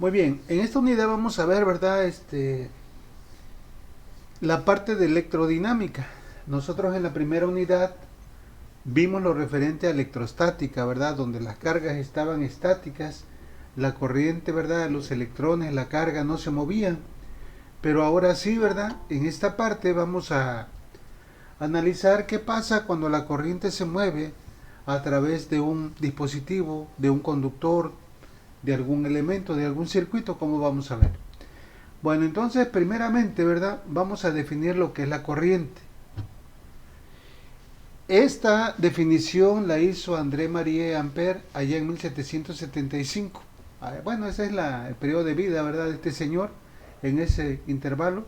Muy bien, en esta unidad vamos a ver, ¿verdad? La parte de electrodinámica. Nosotros en la primera unidad vimos lo referente a electrostática, ¿verdad? Donde las cargas estaban estáticas, la corriente, ¿verdad? Los electrones, la carga no se movían. Pero ahora sí, ¿verdad? En esta parte vamos a analizar qué pasa cuando la corriente se mueve a través de un dispositivo, de un conductor, de algún elemento, de algún circuito, como vamos a ver. Bueno, entonces primeramente, ¿verdad? Vamos a definir lo que es la corriente. Esta definición la hizo André-Marie Ampère allá en 1775. Bueno, ese es el periodo de vida, ¿verdad? De este señor en ese intervalo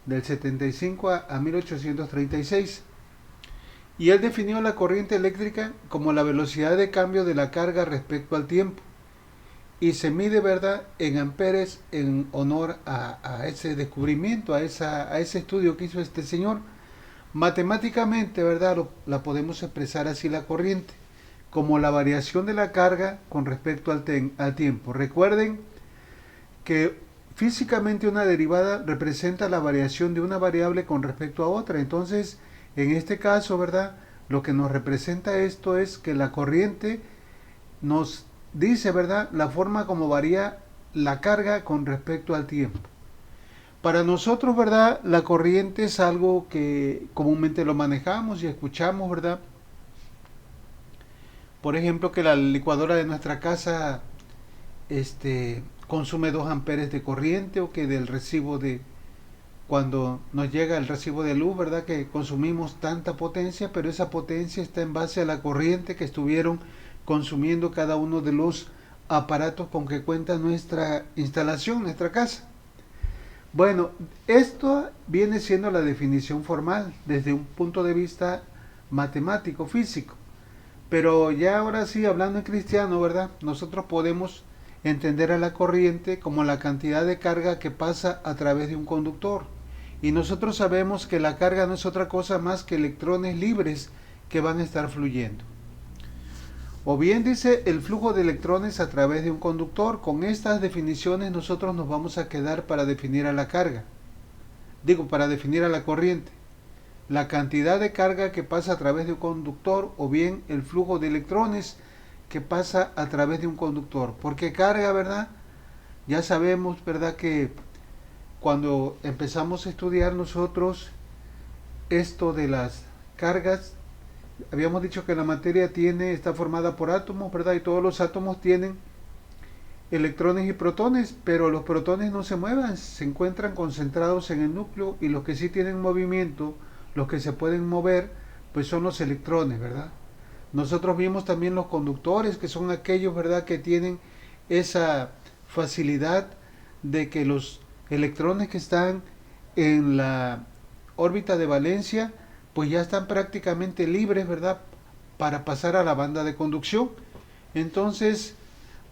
del 75 a 1836. Y él definió la corriente eléctrica como la velocidad de cambio de la carga respecto al tiempo. Y se mide, ¿verdad?, en amperes en honor a ese descubrimiento, a ese estudio que hizo este señor. Matemáticamente, ¿verdad?, la podemos expresar así la corriente, como la variación de la carga con respecto al tiempo. Recuerden que físicamente una derivada representa la variación de una variable con respecto a otra. Entonces, en este caso, ¿verdad?, lo que nos representa esto es que la corriente nos dice, ¿verdad?, la forma como varía la carga con respecto al tiempo. Para nosotros, ¿verdad?, la corriente es algo que comúnmente lo manejamos y escuchamos, ¿verdad? Por ejemplo, que la licuadora de nuestra casa consume 2 amperes de corriente, o que del recibo de cuando nos llega el recibo de luz, ¿verdad?, que consumimos tanta potencia, pero esa potencia está en base a la corriente que estuvieron consumiendo cada uno de los aparatos con que cuenta nuestra instalación, nuestra casa. Bueno, esto viene siendo la definición formal desde un punto de vista matemático, físico. Pero ya ahora sí, hablando en cristiano, ¿verdad? Nosotros podemos entender a la corriente como la cantidad de carga que pasa a través de un conductor. Y nosotros sabemos que la carga no es otra cosa más que electrones libres que van a estar fluyendo. O bien dice el flujo de electrones a través de un conductor. Con estas definiciones nosotros nos vamos a quedar para definir a la carga. Digo, para definir a la corriente. La cantidad de carga que pasa a través de un conductor, o bien el flujo de electrones que pasa a través de un conductor. Porque carga, ¿verdad? Ya sabemos, ¿verdad?, que cuando empezamos a estudiar nosotros esto de las cargas, habíamos dicho que la materia está formada por átomos, ¿verdad? Y todos los átomos tienen electrones y protones, pero los protones no se mueven, se encuentran concentrados en el núcleo, y los que sí tienen movimiento, los que se pueden mover, pues son los electrones, ¿verdad? Nosotros vimos también los conductores, que son aquellos, ¿verdad?, que tienen esa facilidad de que los electrones que están en la órbita de valencia, pues ya están prácticamente libres, ¿verdad?, para pasar a la banda de conducción. Entonces,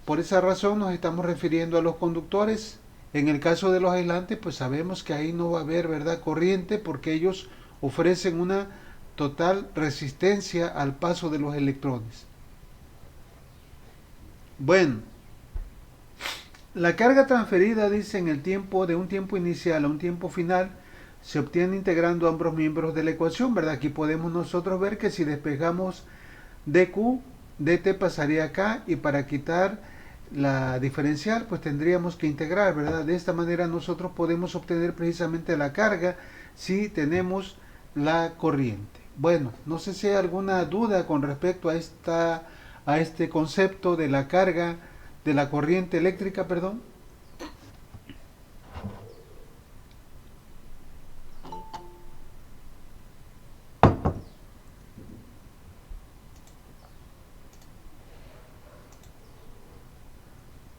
por esa razón nos estamos refiriendo a los conductores. En el caso de los aislantes, pues sabemos que ahí no va a haber, ¿verdad?, corriente, porque ellos ofrecen una total resistencia al paso de los electrones. Bueno, la carga transferida, dice, en el tiempo de un tiempo inicial a un tiempo final, se obtiene integrando ambos miembros de la ecuación, ¿verdad? Aquí podemos nosotros ver que si despejamos dq, dt pasaría acá, y para quitar la diferencial, pues tendríamos que integrar, ¿verdad? De esta manera nosotros podemos obtener precisamente la carga si tenemos la corriente. Bueno, no sé si hay alguna duda con respecto a este concepto de la carga, de la corriente eléctrica, perdón.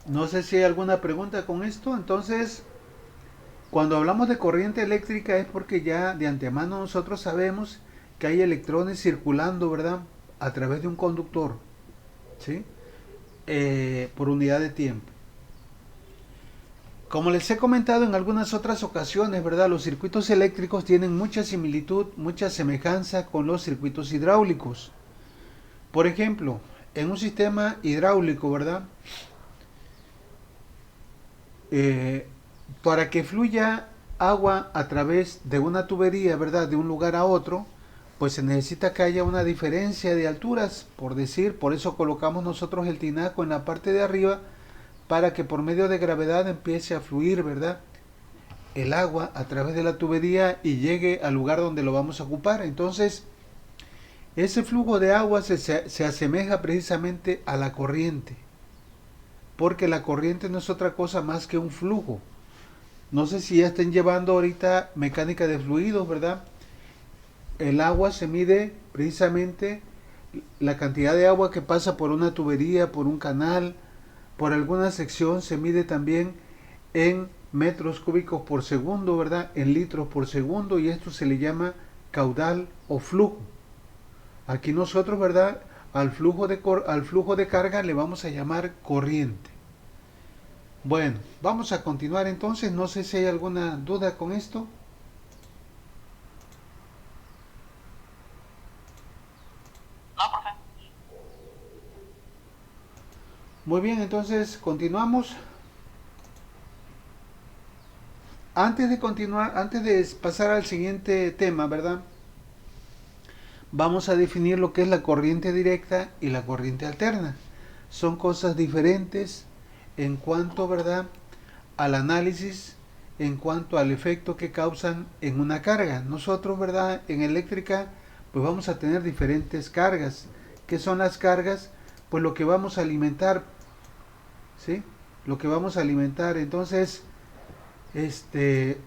No sé si hay alguna pregunta con esto. Entonces, cuando hablamos de corriente eléctrica es porque ya de antemano nosotros sabemos que hay electrones circulando, ¿verdad?, a través de un conductor, ¿sí? Por unidad de tiempo. Como les he comentado en algunas otras ocasiones, ¿verdad?, los circuitos eléctricos tienen mucha similitud, mucha semejanza con los circuitos hidráulicos. Por ejemplo, en un sistema hidráulico, ¿verdad?, eh, para que fluya agua a través de una tubería, ¿verdad? De un lugar a otro, pues se necesita que haya una diferencia de alturas, por decir, por eso colocamos nosotros el tinaco en la parte de arriba, para que por medio de gravedad empiece a fluir, ¿verdad? El agua a través de la tubería y llegue al lugar donde lo vamos a ocupar. Entonces, ese flujo de agua se asemeja precisamente a la corriente, porque la corriente no es otra cosa más que un flujo. No sé si ya estén llevando ahorita mecánica de fluidos, ¿verdad? El agua se mide precisamente la cantidad de agua que pasa por una tubería, por un canal, por alguna sección, se mide también en metros cúbicos por segundo, ¿verdad? En litros por segundo, y esto se le llama caudal o flujo. Aquí nosotros, ¿verdad? Al flujo de carga le vamos a llamar corriente. Bueno, vamos a continuar entonces. No sé si hay alguna duda con esto. No, profe. Muy bien, entonces continuamos. Antes de continuar, antes de pasar al siguiente tema, ¿verdad? Vamos a definir lo que es la corriente directa y la corriente alterna. Son cosas diferentes en cuanto, ¿verdad?, al análisis, en cuanto al efecto que causan en una carga. Nosotros, ¿verdad?, en eléctrica, pues vamos a tener diferentes cargas. ¿Qué son las cargas? Pues lo que vamos a alimentar, ¿sí? Lo que vamos a alimentar. Entonces, este,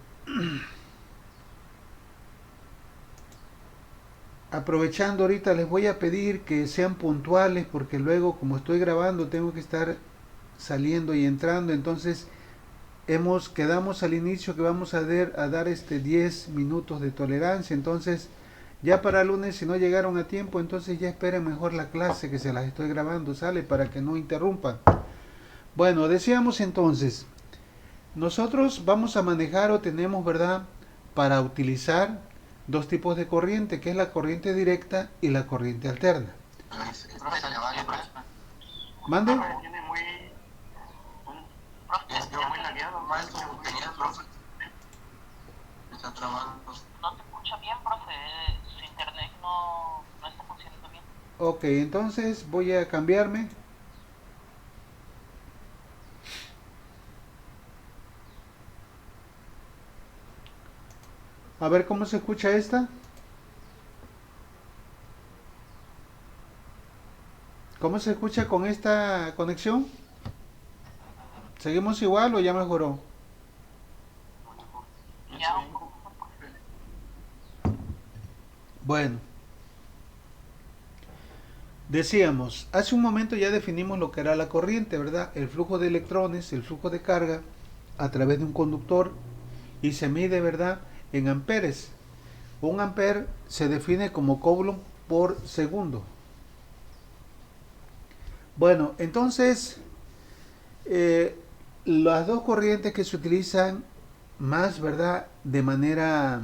aprovechando ahorita les voy a pedir que sean puntuales porque luego como estoy grabando tengo que estar saliendo y entrando. Entonces quedamos al inicio que vamos a dar 10 minutos de tolerancia. Entonces ya para el lunes, si no llegaron a tiempo, entonces ya esperen mejor la clase que se las estoy grabando, sale, para que no interrumpan. Bueno, decíamos entonces, nosotros vamos a manejar o tenemos, ¿verdad?, para utilizar dos tipos de corriente, que es la corriente directa y la corriente alterna. Profe, se le va bien, profe. ¿Mande? Tiene muy... Profe, está muy lagueado, maestro. Profe. Está trabajando. No se escucha bien, profe. Su internet no está funcionando bien. Ok, entonces voy a cambiarme. A ver cómo se escucha esta. ¿Cómo se escucha con esta conexión? ¿Seguimos igual o ya mejoró? Ya. Bueno, decíamos, hace un momento ya definimos lo que era la corriente, ¿verdad? El flujo de electrones, el flujo de carga a través de un conductor, y se mide, ¿verdad?, en amperes. Un amper se define como coulomb por segundo. Bueno, entonces, las dos corrientes que se utilizan más, ¿verdad?, de manera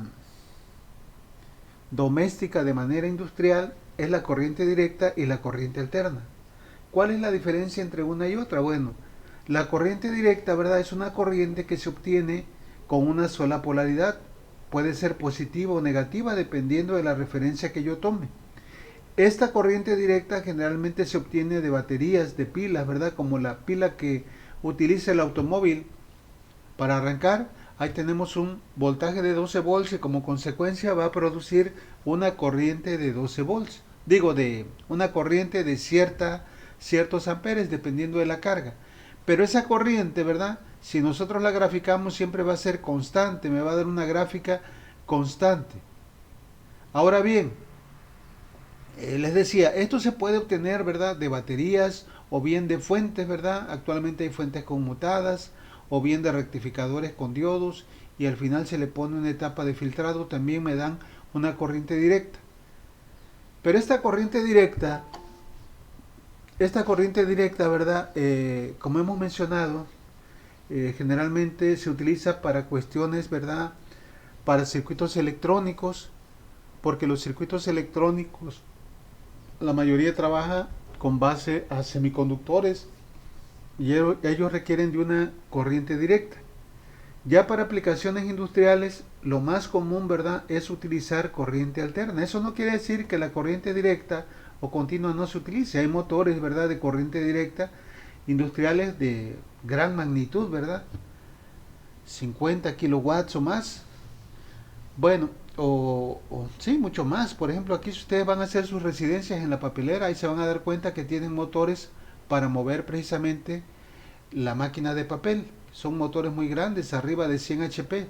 doméstica, de manera industrial, es la corriente directa y la corriente alterna. ¿Cuál es la diferencia entre una y otra? Bueno, la corriente directa, ¿verdad?, es una corriente que se obtiene con una sola polaridad. Puede ser positiva o negativa dependiendo de la referencia que yo tome. Esta corriente directa generalmente se obtiene de baterías, de pilas, ¿verdad? Como la pila que utiliza el automóvil para arrancar. Ahí tenemos un voltaje de 12 volts y como consecuencia va a producir una corriente de 12 volts. Digo, de una corriente de ciertos amperes dependiendo de la carga. Pero esa corriente, ¿verdad?, si nosotros la graficamos siempre va a ser constante, me va a dar una gráfica constante. Ahora bien, les decía, esto se puede obtener, ¿verdad?, de baterías o bien de fuentes, ¿verdad? Actualmente hay fuentes conmutadas o bien de rectificadores con diodos, y al final se le pone una etapa de filtrado, también me dan una corriente directa. Pero esta corriente directa, ¿verdad?, como hemos mencionado, generalmente se utiliza para cuestiones, ¿verdad?, para circuitos electrónicos, porque los circuitos electrónicos, la mayoría trabaja con base a semiconductores, y ellos requieren de una corriente directa. Ya para aplicaciones industriales, lo más común, ¿verdad?, es utilizar corriente alterna. Eso no quiere decir que la corriente directa o continua no se utilice. Hay motores, ¿verdad?, de corriente directa industriales de gran magnitud, ¿verdad? 50 kilowatts o más. Bueno, sí, mucho más. Por ejemplo, aquí si ustedes van a hacer sus residencias en la papelera, ahí se van a dar cuenta que tienen motores para mover precisamente la máquina de papel. Son motores muy grandes, arriba de 100 HP.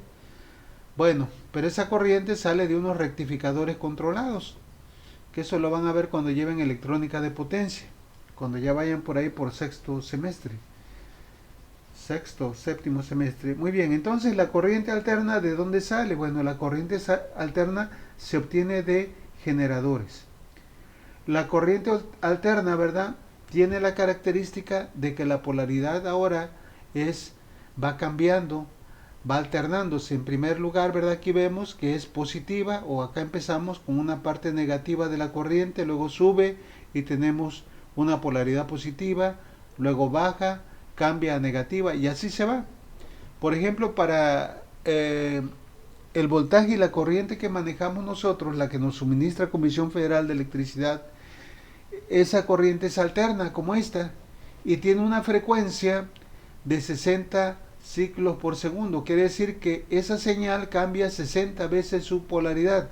Bueno, pero esa corriente sale de unos rectificadores controlados, que eso lo van a ver cuando lleven electrónica de potencia, cuando ya vayan por ahí por sexto semestre, sexto, séptimo semestre. Muy bien, entonces la corriente alterna, ¿de dónde sale? Bueno, la corriente alterna se obtiene de generadores. La corriente alterna, ¿verdad?, tiene la característica de que la polaridad ahora va cambiando, va alternándose. En primer lugar, ¿verdad?, aquí vemos que es positiva, o acá empezamos con una parte negativa de la corriente, luego sube y tenemos una polaridad positiva, luego baja, cambia a negativa y así se va. Por ejemplo, para el voltaje y la corriente que manejamos nosotros, la que nos suministra Comisión Federal de Electricidad, esa corriente es alterna como esta y tiene una frecuencia de 60 ciclos por segundo. Quiere decir que esa señal cambia 60 veces su polaridad.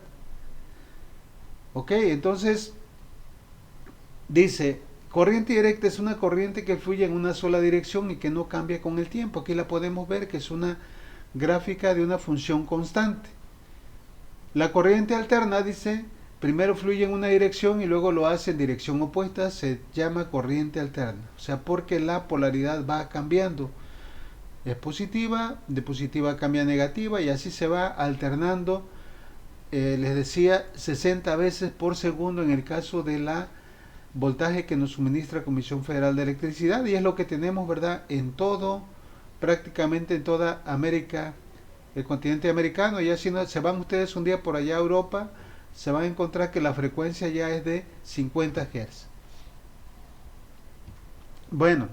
Ok, entonces dice, corriente directa es una corriente que fluye en una sola dirección y que no cambia con el tiempo. Aquí la podemos ver que es una gráfica de una función constante. La corriente alterna, dice, primero fluye en una dirección y luego lo hace en dirección opuesta, se llama corriente alterna. O sea, porque la polaridad va cambiando. Es positiva, de positiva cambia a negativa y así se va alternando. Les decía, 60 veces por segundo en el caso de la voltaje que nos suministra Comisión Federal de Electricidad, y es lo que tenemos, ¿verdad?, en todo, prácticamente en toda América, el continente americano. Ya si no, se van ustedes un día por allá a Europa, se van a encontrar que la frecuencia ya es de 50 Hz. Bueno,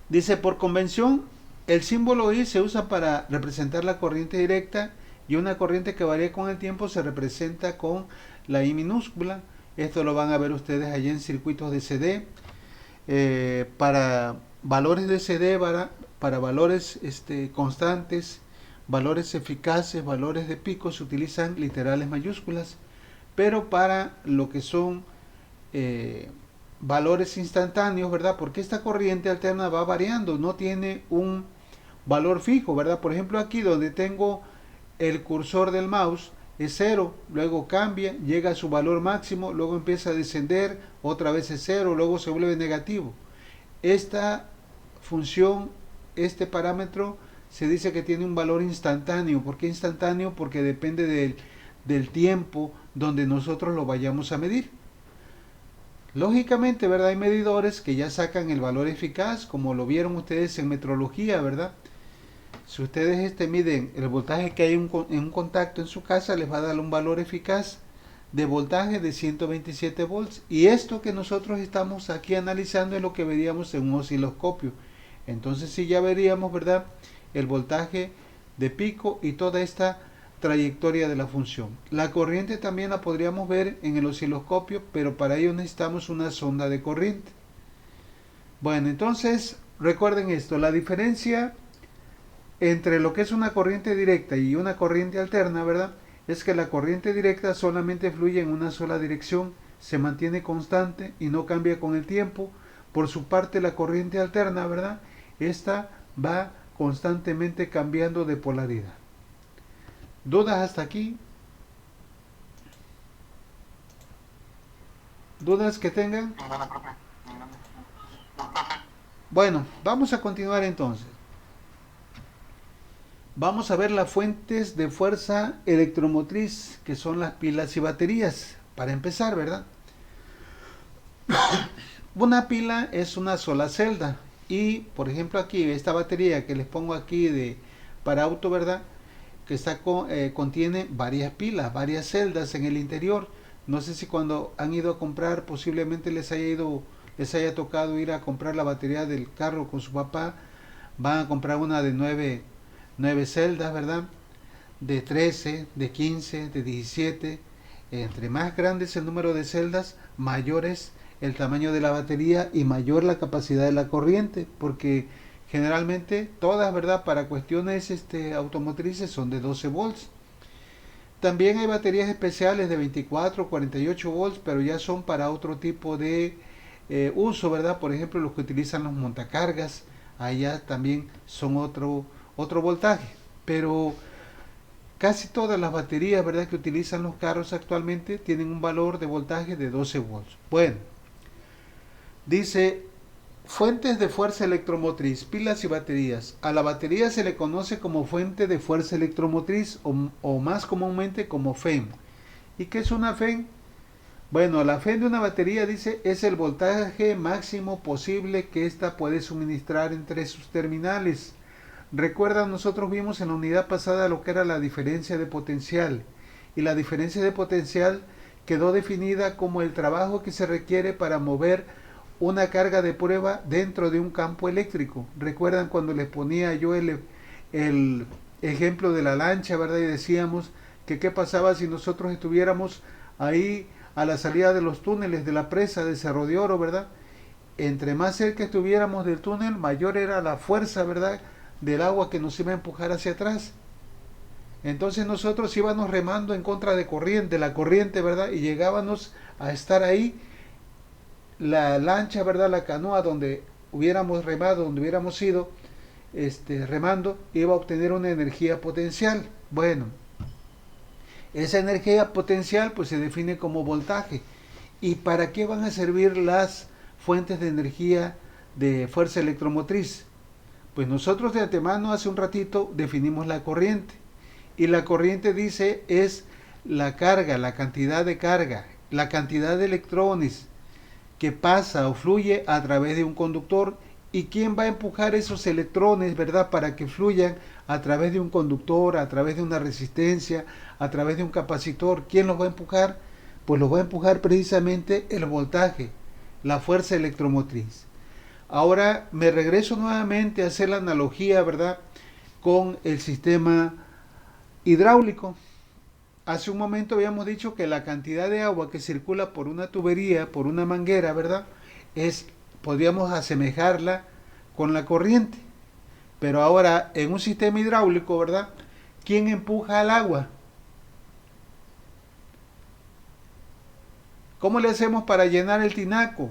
dice, por convención, el símbolo I se usa para representar la corriente directa, y una corriente que varía con el tiempo se representa con la I minúscula. Esto lo van a ver ustedes allí en circuitos de CD. Para valores de CD, para valores constantes, valores eficaces, valores de pico, se utilizan literales mayúsculas. Pero para lo que son valores instantáneos, ¿verdad?, porque esta corriente alterna va variando, no tiene un valor fijo, ¿verdad? Por ejemplo, aquí donde tengo el cursor del mouse es 0, luego cambia, llega a su valor máximo, luego empieza a descender, otra vez es 0, luego se vuelve negativo. Esta función, este parámetro, se dice que tiene un valor instantáneo. ¿Por qué instantáneo? Porque depende del tiempo donde nosotros lo vayamos a medir. Lógicamente, ¿verdad?, hay medidores que ya sacan el valor eficaz, como lo vieron ustedes en metrología, ¿verdad? Si ustedes miden el voltaje que hay en un contacto en su casa, les va a dar un valor eficaz de voltaje de 127 volts. Y esto que nosotros estamos aquí analizando es lo que veríamos en un osciloscopio. Entonces sí, ya veríamos, ¿verdad?, el voltaje de pico y toda esta trayectoria de la función. La corriente también la podríamos ver en el osciloscopio, pero para ello necesitamos una sonda de corriente. Bueno, entonces recuerden esto, la diferencia entre lo que es una corriente directa y una corriente alterna, ¿verdad?, es que la corriente directa solamente fluye en una sola dirección, se mantiene constante y no cambia con el tiempo. Por su parte, la corriente alterna, ¿verdad?, esta va constantemente cambiando de polaridad. ¿Dudas hasta aquí? ¿Dudas que tengan? Bueno, vamos a continuar entonces. Vamos a ver las fuentes de fuerza electromotriz, que son las pilas y baterías. Para empezar, ¿verdad? Una pila es una sola celda. Y, por ejemplo, aquí, esta batería que les pongo aquí para auto, ¿verdad?, que contiene varias pilas, varias celdas en el interior. No sé si cuando han ido a comprar posiblemente les haya ido les haya tocado ir a comprar la batería del carro con su papá, van a comprar una de 9 celdas, ¿verdad? De 13, de 15, de 17. Entre más grande es el número de celdas, mayor es el tamaño de la batería y mayor la capacidad de la corriente, porque generalmente todas, ¿verdad? Para cuestiones automotrices son de 12 volts. También hay baterías especiales de 24, 48 volts, pero ya son para otro tipo de uso, ¿verdad? Por ejemplo, los que utilizan los montacargas, allá también son otro voltaje. Pero casi todas las baterías, ¿verdad?, que utilizan los carros actualmente tienen un valor de voltaje de 12 volts. Bueno, dice fuentes de fuerza electromotriz, pilas y baterías. A la batería se le conoce como fuente de fuerza electromotriz o más comúnmente como FEM. ¿Y qué es una FEM? Bueno, la FEM de una batería, dice, es el voltaje máximo posible que ésta puede suministrar entre sus terminales. Recuerda, nosotros vimos en la unidad pasada lo que era la diferencia de potencial. Y la diferencia de potencial quedó definida como el trabajo que se requiere para mover una carga de prueba dentro de un campo eléctrico. Recuerdan cuando les ponía yo el ejemplo de la lancha, ¿verdad? Y decíamos que qué pasaba si nosotros estuviéramos ahí a la salida de los túneles de la presa de Cerro de Oro, ¿verdad? Entre más cerca estuviéramos del túnel, mayor era la fuerza, ¿verdad?, del agua que nos iba a empujar hacia atrás. Entonces nosotros íbamos remando en contra de corriente, la corriente, ¿verdad? Y llegábamos a estar ahí, la lancha, ¿verdad?, la canoa donde hubiéramos remado, donde hubiéramos ido remando, iba a obtener una energía potencial. Bueno, esa energía potencial pues se define como voltaje. ¿Y para qué van a servir las fuentes de energía de fuerza electromotriz? Pues nosotros de antemano hace un ratito definimos la corriente. Y la corriente, dice, es la carga, la cantidad de carga, la cantidad de electrones que pasa o fluye a través de un conductor. ¿Y quién va a empujar esos electrones, verdad, para que fluyan a través de un conductor, a través de una resistencia, a través de un capacitor? ¿Quién los va a empujar? Pues los va a empujar precisamente el voltaje, la fuerza electromotriz. Ahora me regreso nuevamente a hacer la analogía, ¿verdad?, con el sistema hidráulico. Hace un momento habíamos dicho que la cantidad de agua que circula por una tubería, por una manguera, ¿verdad?, podríamos asemejarla con la corriente. Pero ahora en un sistema hidráulico, ¿verdad?, ¿quién empuja al agua? ¿Cómo le hacemos para llenar el tinaco?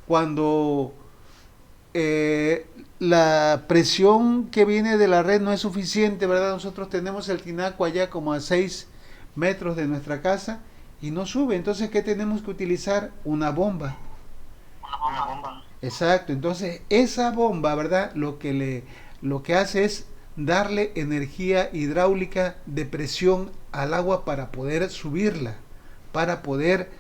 Cuando la presión que viene de la red no es suficiente, ¿verdad? Nosotros tenemos el tinaco allá como a 6 metros de nuestra casa y no sube. Entonces, ¿qué tenemos que utilizar? Una bomba. Una bomba. Exacto. Entonces, esa bomba, ¿verdad?, lo que hace es darle energía hidráulica de presión al agua para poder subirla, para poder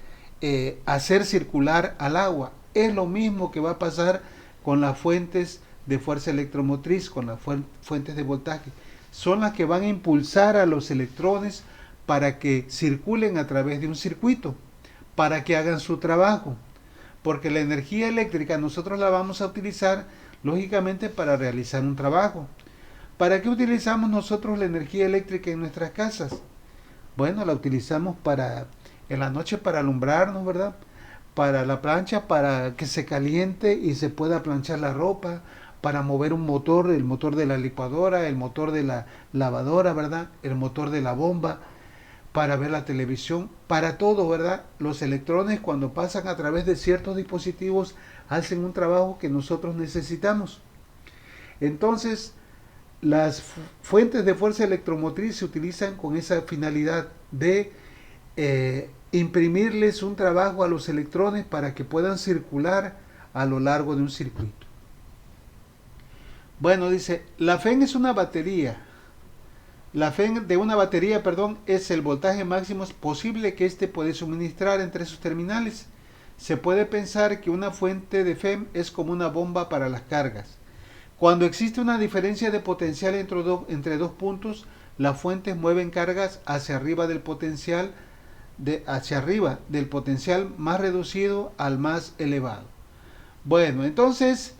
hacer circular al agua. Es lo mismo que va a pasar con las fuentes de fuerza electromotriz, con las fuentes de voltaje. Son las que van a impulsar a los electrones para que circulen a través de un circuito, para que hagan su trabajo. Porque la energía eléctrica nosotros la vamos a utilizar, lógicamente, para realizar un trabajo. ¿Para qué utilizamos nosotros la energía eléctrica en nuestras casas? Bueno, la utilizamos en la noche para alumbrarnos, ¿verdad?, para la plancha, para que se caliente y se pueda planchar la ropa, para mover un motor, el motor de la licuadora, el motor de la lavadora, ¿verdad?, el motor de la bomba, para ver la televisión, para todo, ¿verdad? Los electrones, cuando pasan a través de ciertos dispositivos, hacen un trabajo que nosotros necesitamos. Entonces, las fuentes de fuerza electromotriz se utilizan con esa finalidad de imprimirles un trabajo a los electrones para que puedan circular a lo largo de un circuito. Bueno, dice, la FEM es una batería. La FEM de una batería, es el voltaje máximo posible que éste puede suministrar entre sus terminales. Se puede pensar que una fuente de FEM es como una bomba para las cargas. Cuando existe una diferencia de potencial entre dos puntos, las fuentes mueven cargas hacia arriba del potencial hacia arriba, del potencial más reducido al más elevado. Bueno, entonces,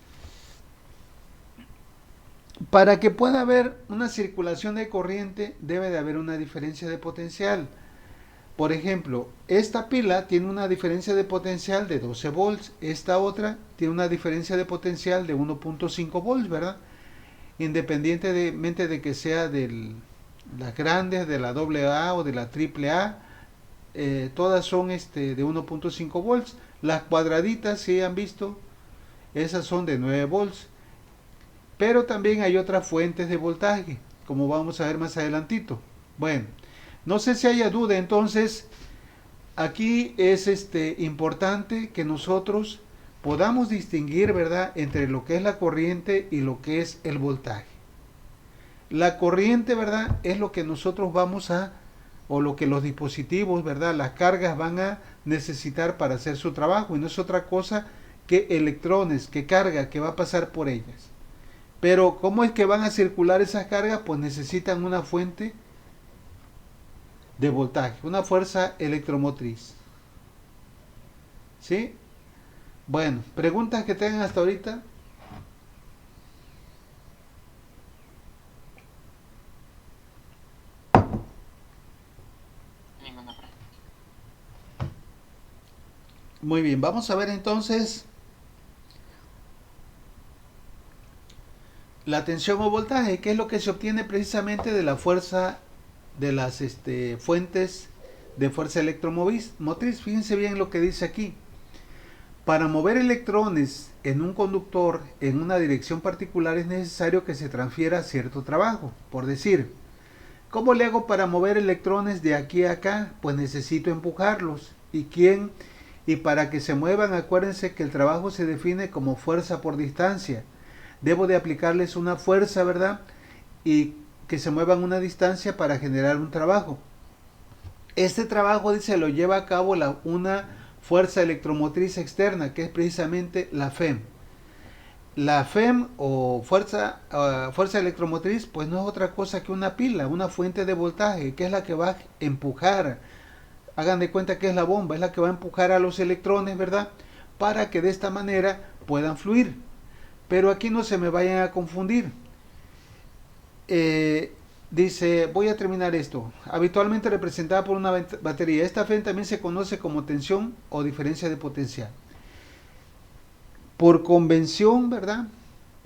para que pueda haber una circulación de corriente, debe de haber una diferencia de potencial. Por ejemplo, esta pila tiene una diferencia de potencial de 12 volts, esta otra tiene una diferencia de potencial de 1.5 volts, ¿verdad? Independientemente de que sea de las grandes, de la AA o de la AAA, todas son de 1.5 volts. Las cuadraditas, si han visto, esas son de 9 volts. Pero también hay otras fuentes de voltaje, como vamos a ver más adelantito. Bueno, no sé si haya duda, entonces aquí es importante que nosotros podamos distinguir, ¿verdad?, entre lo que es la corriente y lo que es el voltaje. La corriente, ¿verdad?, es lo que nosotros vamos a, o lo que los dispositivos, ¿verdad?, las cargas van a necesitar para hacer su trabajo, y no es otra cosa que electrones, que carga, que va a pasar por ellas. Pero ¿cómo es que van a circular esas cargas? Pues necesitan una fuente de voltaje, una fuerza electromotriz. ¿Sí? Bueno, preguntas que tengan hasta ahorita. Ninguna pregunta. Muy bien, vamos a ver entonces la tensión o voltaje, que es lo que se obtiene precisamente de la fuerza de las fuentes de fuerza electromotriz. Fíjense bien lo que dice aquí. Para mover electrones en un conductor en una dirección particular es necesario que se transfiera cierto trabajo. Por decir, ¿cómo le hago para mover electrones de aquí a acá? Pues necesito empujarlos. Y para que se muevan, acuérdense que el trabajo se define como fuerza por distancia. Debo de aplicarles una fuerza, ¿verdad? Y que se muevan una distancia para generar un trabajo. Este trabajo, dice, lo lleva a cabo una fuerza electromotriz externa, que es precisamente la FEM. La FEM o fuerza electromotriz, pues no es otra cosa que una pila, una fuente de voltaje, que es la que va a empujar. Hagan de cuenta que es la bomba, es la que va a empujar a los electrones, ¿verdad?, para que de esta manera puedan fluir. Pero aquí no se me vayan a confundir. Dice, voy a terminar esto. Habitualmente representada por una batería. Esta FEM también se conoce como tensión o diferencia de potencial. Por convención, ¿verdad?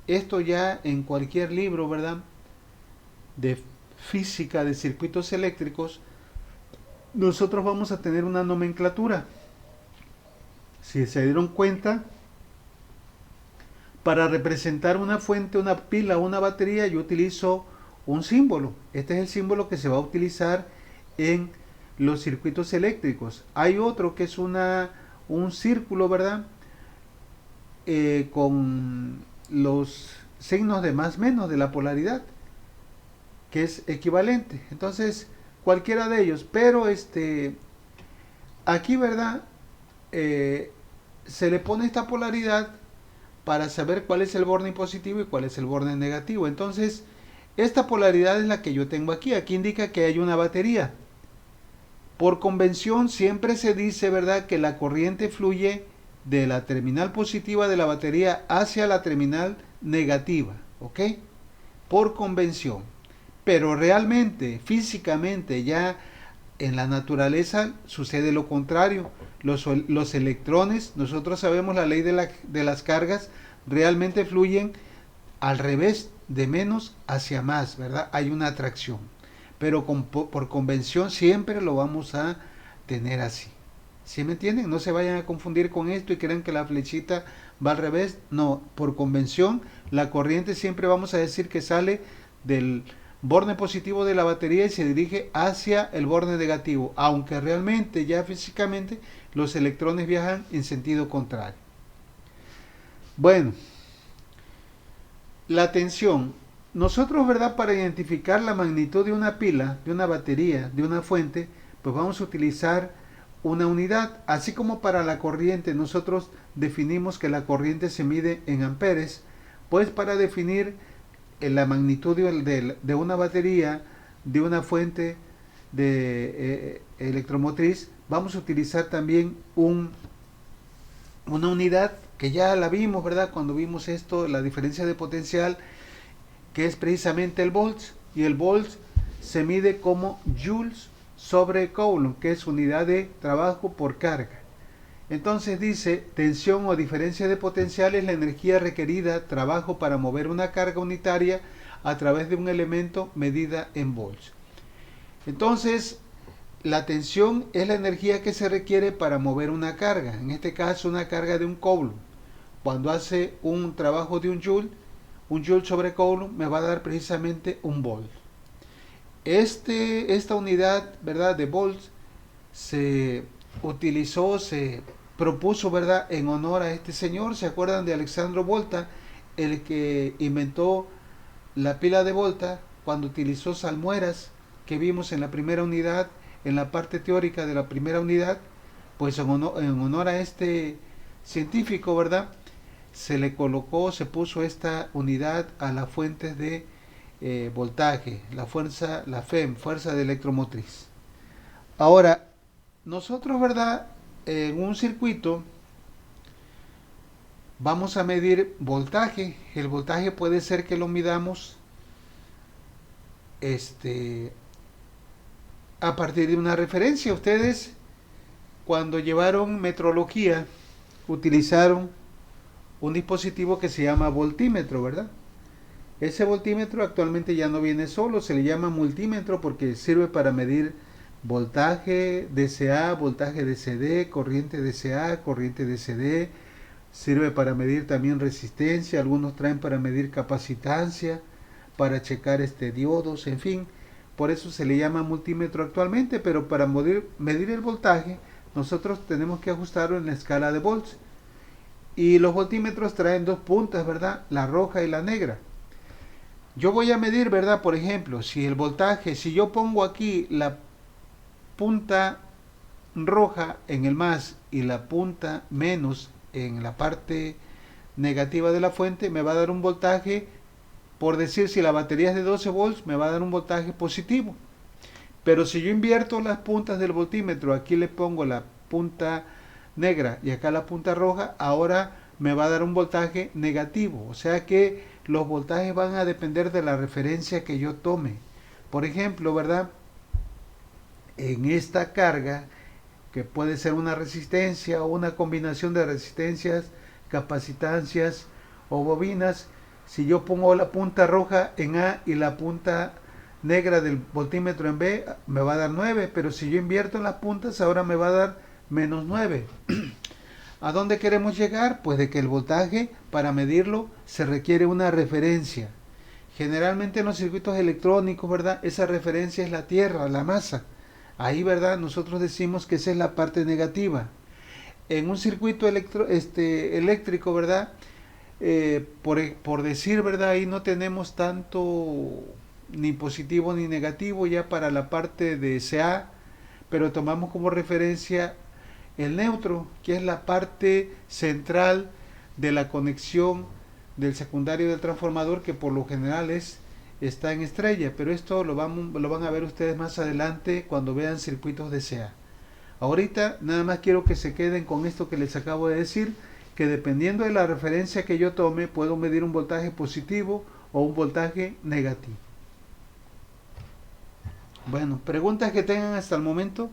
Esto ya en cualquier libro, ¿verdad?, de física de circuitos eléctricos, nosotros vamos a tener una nomenclatura. Si se dieron cuenta, para representar una fuente, una pila o una batería, yo utilizo un símbolo. Este es el símbolo que se va a utilizar en los circuitos eléctricos. Hay otro que es un círculo, ¿verdad?, con los signos de más menos de la polaridad, que es equivalente. Entonces, cualquiera de ellos. Pero aquí, ¿verdad?, se le pone esta polaridad para saber cuál es el borde positivo y cuál es el borde negativo. Entonces, esta polaridad es la que yo tengo aquí. Aquí indica que hay una batería. Por convención siempre se dice, ¿verdad?, que la corriente fluye de la terminal positiva de la batería hacia la terminal negativa, ¿ok? Por convención. Pero realmente, físicamente, ya en la naturaleza sucede lo contrario. Los electrones, nosotros sabemos la ley de las cargas, realmente fluyen al revés, de menos hacia más, ¿verdad? Hay una atracción. Pero por convención siempre lo vamos a tener así. ¿Sí me entienden? No se vayan a confundir con esto y crean que la flechita va al revés. No, por convención, la corriente siempre vamos a decir que sale del borde positivo de la batería y se dirige hacia el borde negativo, aunque realmente ya físicamente los electrones viajan en sentido contrario. Bueno, la tensión. Nosotros, ¿verdad?, para identificar la magnitud de una pila, de una batería, de una fuente, pues vamos a utilizar una unidad. Así como para la corriente nosotros definimos que la corriente se mide en amperes, pues para definir la magnitud de una batería, de una fuente, electromotriz, vamos a utilizar también una unidad que ya la vimos, ¿verdad? Cuando vimos esto, la diferencia de potencial, que es precisamente el volts, y el volts se mide como joules sobre coulomb, que es unidad de trabajo por carga. Entonces dice, tensión o diferencia de potencial es la energía requerida, trabajo para mover una carga unitaria a través de un elemento medida en volts. Entonces, la tensión es la energía que se requiere para mover una carga, en este caso una carga de un coulomb. Cuando hace un trabajo de un joule sobre coulomb me va a dar precisamente un volt. Esta unidad, ¿verdad?, de volts se utilizó, se propuso, ¿verdad?, en honor a este señor. ¿Se acuerdan de Alessandro Volta, el que inventó la pila de Volta cuando utilizó salmueras que vimos en la primera unidad, en la parte teórica de la primera unidad? Pues en honor a este científico, ¿verdad?, se le colocó, se puso esta unidad a las fuentes de voltaje, la FEM, fuerza de electromotriz. Ahora, nosotros, ¿verdad?, en un circuito vamos a medir voltaje. El voltaje puede ser que lo midamos a partir de una referencia. Ustedes, cuando llevaron metrología, utilizaron un dispositivo que se llama voltímetro, ¿verdad? Ese voltímetro actualmente ya no viene solo, se le llama multímetro porque sirve para medir voltaje DCA, voltaje DCD, corriente DCA, corriente DCD. Sirve para medir también resistencia, algunos traen para medir capacitancia, para checar diodos, en fin. Por eso se le llama multímetro actualmente, pero para medir el voltaje nosotros tenemos que ajustarlo en la escala de volts. Y los voltímetros traen dos puntas, ¿verdad?, la roja y la negra. Yo voy a medir, ¿verdad?, por ejemplo, si el voltaje, si yo pongo aquí la punta roja en el más y la punta menos en la parte negativa de la fuente, me va a dar un voltaje, por decir, si la batería es de 12 volts, me va a dar un voltaje positivo. Pero si yo invierto las puntas del voltímetro, aquí le pongo la punta negra y acá la punta roja, ahora me va a dar un voltaje negativo. O sea que los voltajes van a depender de la referencia que yo tome. Por ejemplo, ¿verdad?, en esta carga, que puede ser una resistencia o una combinación de resistencias, capacitancias o bobinas, si yo pongo la punta roja en A y la punta negra del voltímetro en B, me va a dar 9, pero si yo invierto las puntas, ahora me va a dar menos 9. ¿A dónde queremos llegar? Pues de que el voltaje, para medirlo, se requiere una referencia. Generalmente en los circuitos electrónicos, ¿verdad?, esa referencia es la tierra, la masa. Ahí, ¿verdad?, nosotros decimos que esa es la parte negativa. En un circuito eléctrico, ¿verdad?, por decir, ¿verdad?, ahí no tenemos tanto ni positivo ni negativo ya para la parte de CA, pero tomamos como referencia el neutro, que es la parte central de la conexión del secundario del transformador, que por lo general está en estrella, pero esto lo van a ver ustedes más adelante cuando vean circuitos de CA. Ahorita nada más quiero que se queden con esto que les acabo de decir, que dependiendo de la referencia que yo tome, puedo medir un voltaje positivo o un voltaje negativo. Bueno, preguntas que tengan hasta el momento.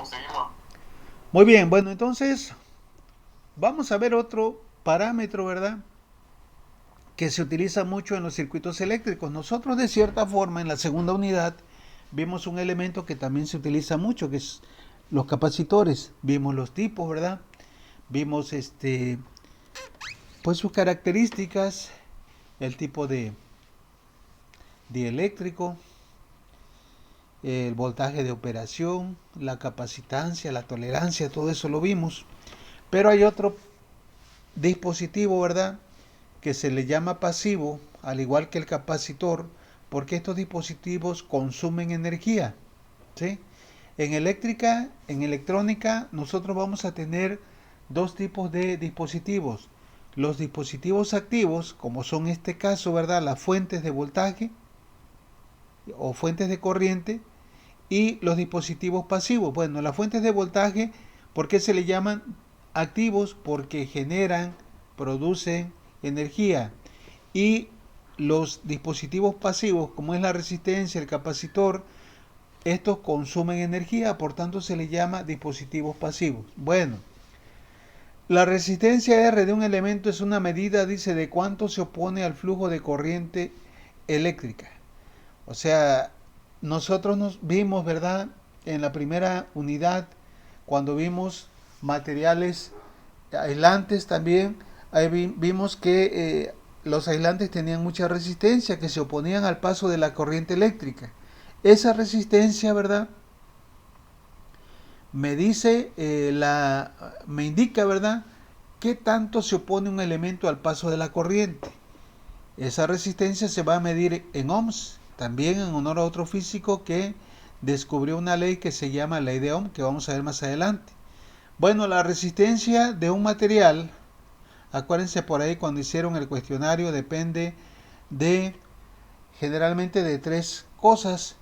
Seguimos. Muy bien, bueno, entonces vamos a ver otro parámetro, ¿verdad?, que se utiliza mucho en los circuitos eléctricos. Nosotros, de cierta forma, en la segunda unidad vimos un elemento que también se utiliza mucho, que es los capacitores. Vimos los tipos, ¿verdad? Vimos pues sus características, el tipo de dieléctrico, el voltaje de operación, la capacitancia, la tolerancia, todo eso lo vimos. Pero hay otro dispositivo, ¿verdad?, que se le llama pasivo, al igual que el capacitor, porque estos dispositivos consumen energía, ¿sí? En electrónica, nosotros vamos a tener dos tipos de dispositivos. Los dispositivos activos, como son en este caso, ¿verdad? Las fuentes de voltaje o fuentes de corriente, y los dispositivos pasivos. Bueno, las fuentes de voltaje, ¿por qué se le llaman activos? Porque generan, producen energía. Y los dispositivos pasivos, como es la resistencia, el capacitor, estos consumen energía, por tanto se les llama dispositivos pasivos. Bueno, la resistencia R de un elemento es una medida, dice, de cuánto se opone al flujo de corriente eléctrica. O sea, nosotros nos vimos, ¿verdad? En la primera unidad, cuando vimos materiales aislantes también, ahí vimos que los aislantes tenían mucha resistencia, que se oponían al paso de la corriente eléctrica. Esa resistencia, ¿verdad? Me indica, ¿verdad? ¿Qué tanto se opone un elemento al paso de la corriente? Esa resistencia se va a medir en ohms, también en honor a otro físico que descubrió una ley que se llama ley de Ohm, que vamos a ver más adelante. Bueno, la resistencia de un material, acuérdense por ahí cuando hicieron el cuestionario, depende de generalmente de tres cosas.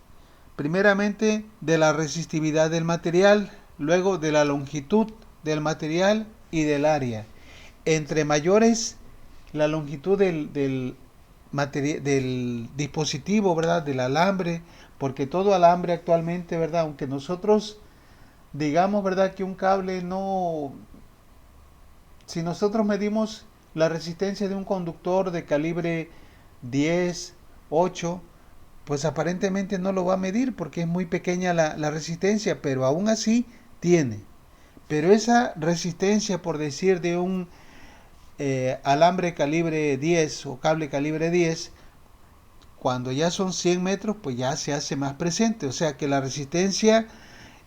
Primeramente de la resistividad del material, luego de la longitud del material y del área. Entre mayores la longitud del dispositivo, ¿verdad? Del alambre, porque todo alambre actualmente, ¿verdad? Aunque nosotros digamos, ¿verdad? Que un cable no... Si nosotros medimos la resistencia de un conductor de calibre 10, 8, pues aparentemente no lo va a medir porque es muy pequeña la resistencia, pero aún así tiene. Pero esa resistencia, por decir, de un alambre calibre 10 o cable calibre 10, cuando ya son 100 metros, pues ya se hace más presente. O sea que la resistencia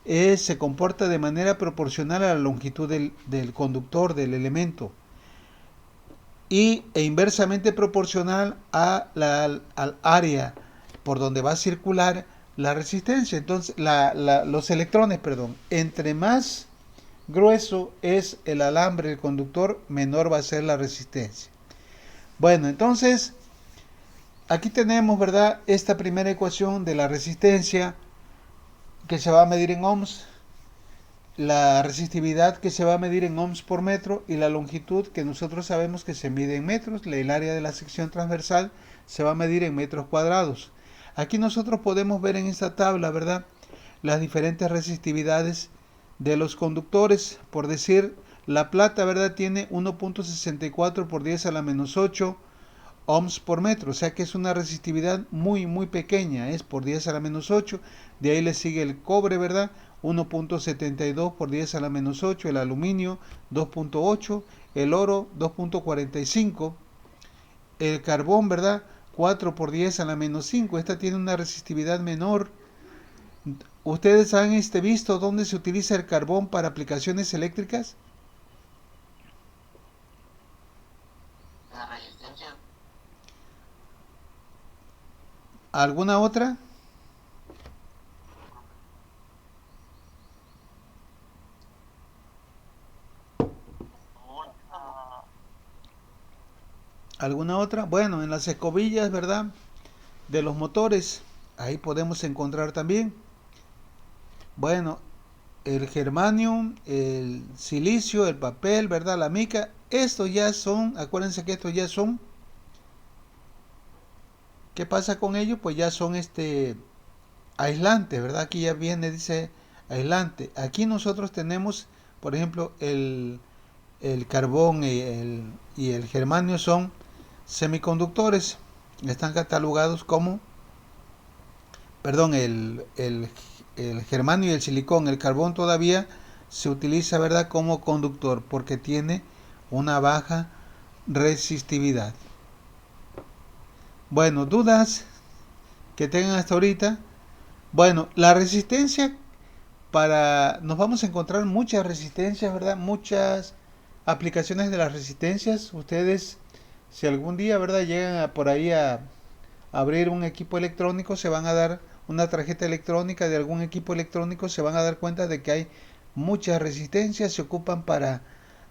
se comporta de manera proporcional a la longitud del conductor, del elemento, e inversamente proporcional al área por donde va a circular la resistencia. Entonces, los electrones, perdón, entre más grueso es el alambre del conductor, menor va a ser la resistencia. Bueno, entonces, aquí tenemos, ¿verdad?, esta primera ecuación de la resistencia que se va a medir en ohms, la resistividad que se va a medir en ohms por metro y la longitud que nosotros sabemos que se mide en metros, el área de la sección transversal se va a medir en metros cuadrados. Aquí nosotros podemos ver en esta tabla, ¿verdad?, las diferentes resistividades de los conductores. Por decir, la plata, ¿verdad?, tiene 1.64 por 10 a la menos 8 ohms por metro, o sea que es una resistividad muy muy pequeña, es por 10 a la menos 8. De ahí le sigue el cobre, ¿verdad?, 1.72 por 10 a la menos 8, el aluminio 2.8, el oro 2.45, el carbón, ¿verdad?, 4 por 10 a la menos 5, esta tiene una resistividad menor. ¿Ustedes han visto dónde se utiliza el carbón para aplicaciones eléctricas? La resistencia. ¿Alguna otra? ¿Alguna otra? Bueno, en las escobillas, ¿verdad?, de los motores, ahí podemos encontrar también. Bueno, el germanio, el silicio, el papel, ¿verdad?, la mica, estos ya son, acuérdense que estos ya son, ¿qué pasa con ellos? Pues ya son aislante, ¿verdad? Aquí ya viene, dice aislante. Aquí nosotros tenemos, por ejemplo, el carbón y el germanio son semiconductores. Están catalogados como, perdón, el germanio y el silicón. El carbón todavía se utiliza, ¿verdad?, como conductor porque tiene una baja resistividad. Bueno, dudas que tengan hasta ahorita. Bueno, la resistencia, nos vamos a encontrar muchas resistencias, ¿verdad? Muchas aplicaciones de las resistencias. Ustedes, si algún día, ¿verdad?, llegan por ahí a abrir un equipo electrónico, se van a dar una tarjeta electrónica de algún equipo electrónico, se van a dar cuenta de que hay muchas resistencias, se ocupan para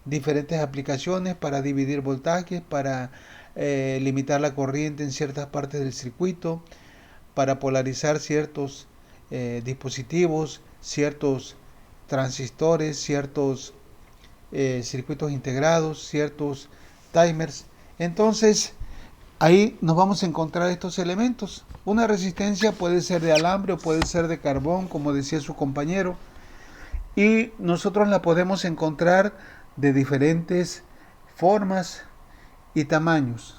diferentes aplicaciones, para dividir voltajes, para limitar la corriente en ciertas partes del circuito, para polarizar ciertos dispositivos, ciertos transistores, ciertos circuitos integrados, ciertos timers. Entonces, ahí nos vamos a encontrar estos elementos. Una resistencia puede ser de alambre o puede ser de carbón, como decía su compañero, y nosotros la podemos encontrar de diferentes formas y tamaños.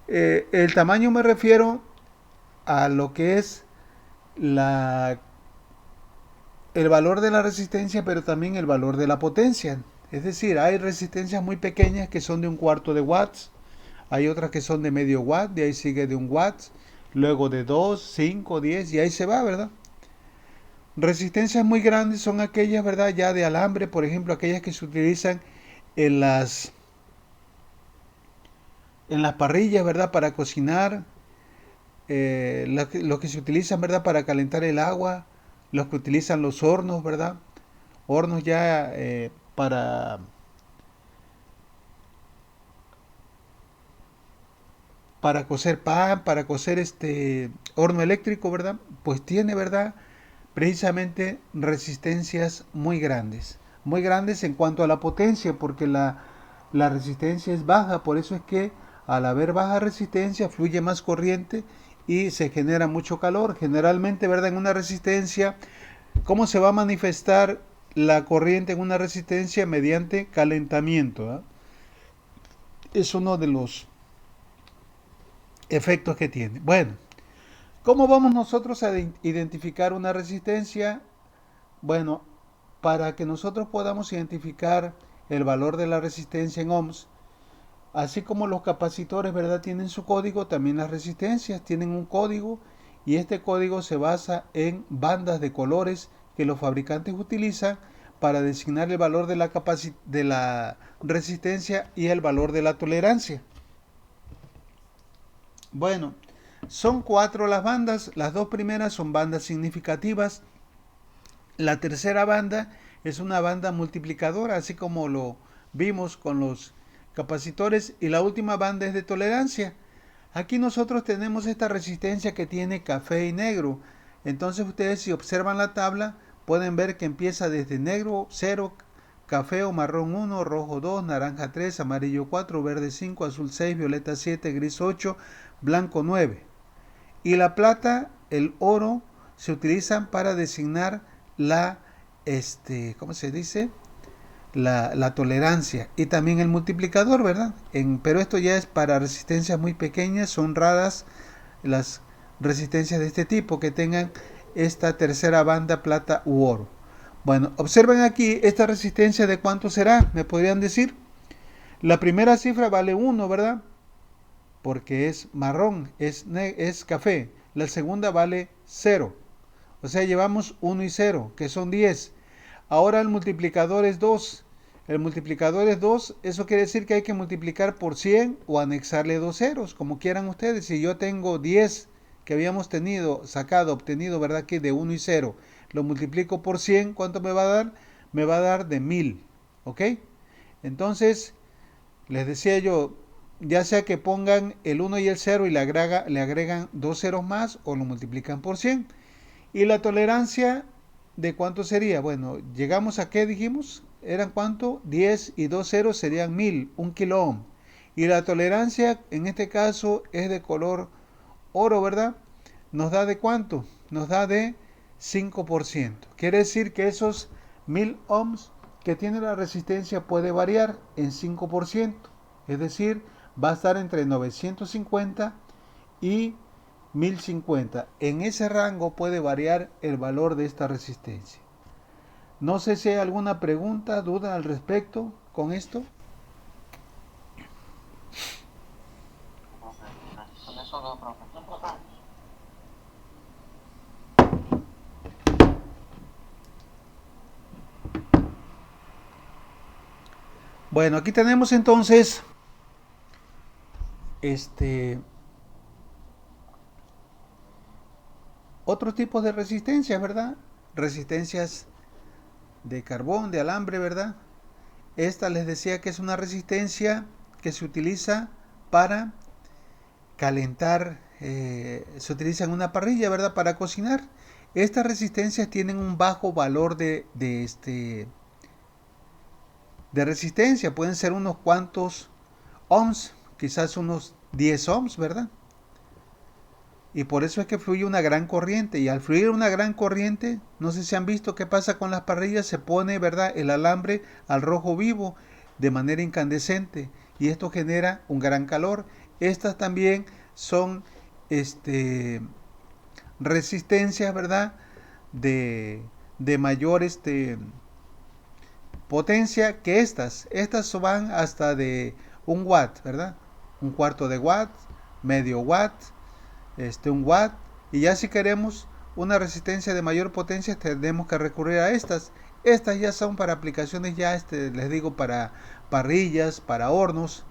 El tamaño me refiero a lo que es el valor de la resistencia, pero también el valor de la potencia. Es decir, hay resistencias muy pequeñas que son de 1/4 de watts, hay otras que son de medio watt, de ahí sigue de 1 watt, luego de 2, 5, 10 y ahí se va, ¿verdad? Resistencias muy grandes son aquellas, ¿verdad? Ya de alambre, por ejemplo, aquellas que se utilizan en las parrillas, ¿verdad? Para cocinar, los que se utilizan, ¿verdad? Para calentar el agua, los que utilizan los hornos, ¿verdad? Hornos ya para cocer pan, para cocer este horno eléctrico, ¿verdad? Pues tiene, ¿verdad? Precisamente resistencias muy grandes en cuanto a la potencia, porque la resistencia es baja, por eso es que al haber baja resistencia fluye más corriente y se genera mucho calor. Generalmente, ¿verdad? En una resistencia, ¿cómo se va a manifestar la corriente en una resistencia? Mediante calentamiento, ¿eh? Es uno de los efectos que tiene. Bueno, ¿cómo vamos nosotros a identificar una resistencia? Bueno, para que nosotros podamos identificar el valor de la resistencia en ohms, así como los capacitores, ¿verdad? Tienen su código, también las resistencias tienen un código y este código se basa en bandas de colores que los fabricantes utilizan para designar el valor de la resistencia y el valor de la tolerancia. Bueno, son 4 las bandas, las 2 primeras son bandas significativas, la tercera banda es una banda multiplicadora, así como lo vimos con los capacitores, y la última banda es de tolerancia. Aquí nosotros tenemos esta resistencia que tiene café y negro. Entonces ustedes, si observan la tabla, pueden ver que empieza desde negro 0, café o marrón 1, rojo 2, naranja 3, amarillo 4, verde 5, azul 6, violeta 7, gris 8, blanco 9. Y la plata, el oro, se utilizan para designar ¿cómo se dice? La tolerancia y también el multiplicador, ¿verdad? Pero esto ya es para resistencias muy pequeñas, son raras las resistencias de este tipo que tengan esta tercera banda plata u oro. Bueno, observen aquí esta resistencia de cuánto será, ¿me podrían decir? La primera cifra vale 1, ¿verdad? Porque es marrón, es café. La segunda vale 0. O sea, llevamos 1 y 0, que son 10. Ahora el multiplicador es 2. El multiplicador es 2, eso quiere decir que hay que multiplicar por 100 o anexarle 2 ceros, como quieran ustedes. Si yo tengo 10 que habíamos obtenido, ¿verdad? Que de 1 y 0, lo multiplico por 100, ¿cuánto me va a dar? Me va a dar de 1000, ¿ok? Entonces, les decía yo, ya sea que pongan el 1 y el 0 y le agregan 2 ceros más o lo multiplican por 100. Y la tolerancia, ¿de cuánto sería? Bueno, llegamos a qué dijimos, ¿eran cuánto? 10 y 2 ceros serían 1000, 1 kilo ohm. Y la tolerancia en este caso es de color oro, ¿verdad? ¿Nos da de cuánto? Nos da de 5%. Quiere decir que esos 1000 ohms que tiene la resistencia puede variar en 5%. Es decir, va a estar entre 950 y 1050. En ese rango puede variar el valor de esta resistencia. No sé si hay alguna pregunta, duda al respecto con esto. Con eso no, profe. Bueno, aquí tenemos entonces otros tipos de resistencias, ¿verdad? Resistencias de carbón, de alambre, ¿verdad? Esta les decía que es una resistencia que se utiliza para calentar, se utiliza en una parrilla, ¿verdad? Para cocinar. Estas resistencias tienen un bajo valor de resistencia, pueden ser unos cuantos ohms, quizás unos 10 ohms, ¿verdad? Y por eso es que fluye una gran corriente. Y al fluir una gran corriente, no sé si han visto qué pasa con las parrillas, se pone, ¿verdad?, el alambre al rojo vivo de manera incandescente. Y esto genera un gran calor. Estas también son resistencias, ¿verdad?, de mayor potencia que estas. Estas van hasta de un watt, ¿verdad? Un cuarto de watt, medio watt, un watt. Y ya si queremos una resistencia de mayor potencia, tenemos que recurrir a estas. Estas ya son para aplicaciones, ya les digo, para parrillas, para hornos.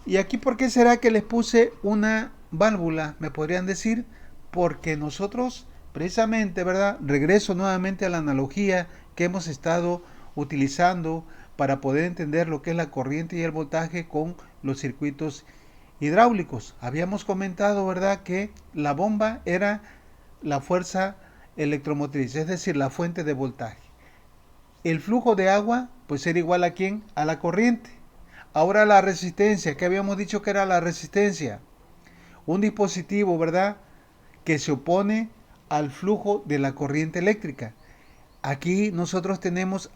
Y aquí, ¿por qué será que les puse una válvula? Me podrían decir, porque nosotros, precisamente, ¿verdad? Regreso nuevamente a la analogía que hemos estado utilizando para poder entender lo que es la corriente y el voltaje con los circuitos hidráulicos. Habíamos comentado, ¿verdad?, que la bomba era la fuerza electromotriz, es decir, la fuente de voltaje. El flujo de agua, pues era igual a ¿quién? A la corriente. Ahora la resistencia, que habíamos dicho que era la resistencia, un dispositivo, ¿verdad?, que se opone al flujo de la corriente eléctrica. Aquí nosotros tenemos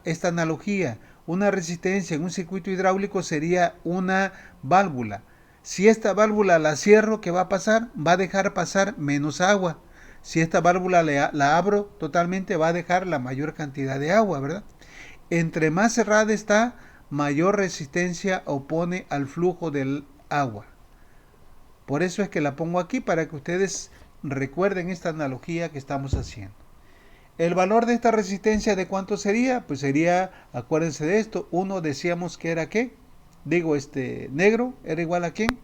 esta analogía. Una resistencia en un circuito hidráulico sería una válvula. Si esta válvula la cierro, ¿qué va a pasar? Va a dejar pasar menos agua. Si esta válvula la abro totalmente, va a dejar la mayor cantidad de agua, ¿verdad? Entre más cerrada está, mayor resistencia opone al flujo del agua. Por eso es que la pongo aquí, para que ustedes recuerden esta analogía que estamos haciendo. El valor de esta resistencia, ¿de cuánto sería? Pues sería, acuérdense de esto, uno decíamos que era ¿qué? Digo, negro, ¿era igual a quién?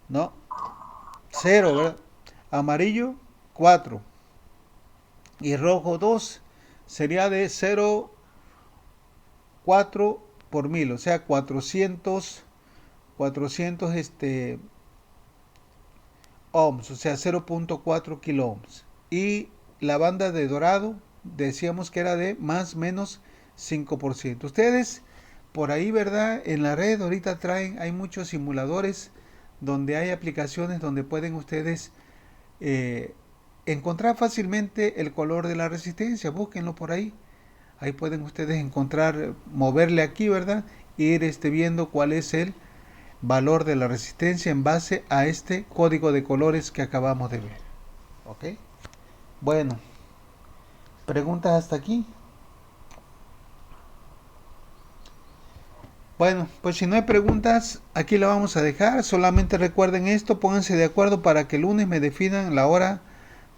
No, 0, ¿verdad? Amarillo, 4. Y rojo, 2. Sería de 0,4 por 1000, o sea, 400 ohms, o sea, 0,4 kilo ohms. Y la banda de dorado decíamos que era de más o menos 5%. Ustedes por ahí, ¿verdad?, en la red ahorita hay muchos simuladores donde hay aplicaciones donde pueden ustedes encontrar fácilmente el color de la resistencia. Búsquenlo por ahí. Ahí pueden ustedes encontrar, moverle aquí, ¿verdad?, ir viendo cuál es el valor de la resistencia en base a este código de colores que acabamos de ver. ¿Ok? Bueno, ¿preguntas hasta aquí? Bueno, pues si no hay preguntas, aquí la vamos a dejar. Solamente recuerden esto, pónganse de acuerdo para que el lunes me definan la hora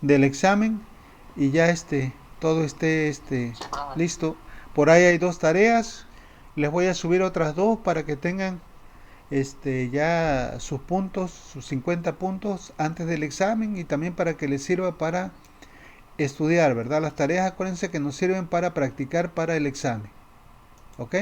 del examen y ya todo esté listo. Por ahí hay 2 tareas. Les voy a subir otras 2 para que tengan ya sus puntos, sus 50 puntos antes del examen, y también para que les sirva para estudiar, ¿verdad? Las tareas, acuérdense que nos sirven para practicar para el examen. ¿Ok?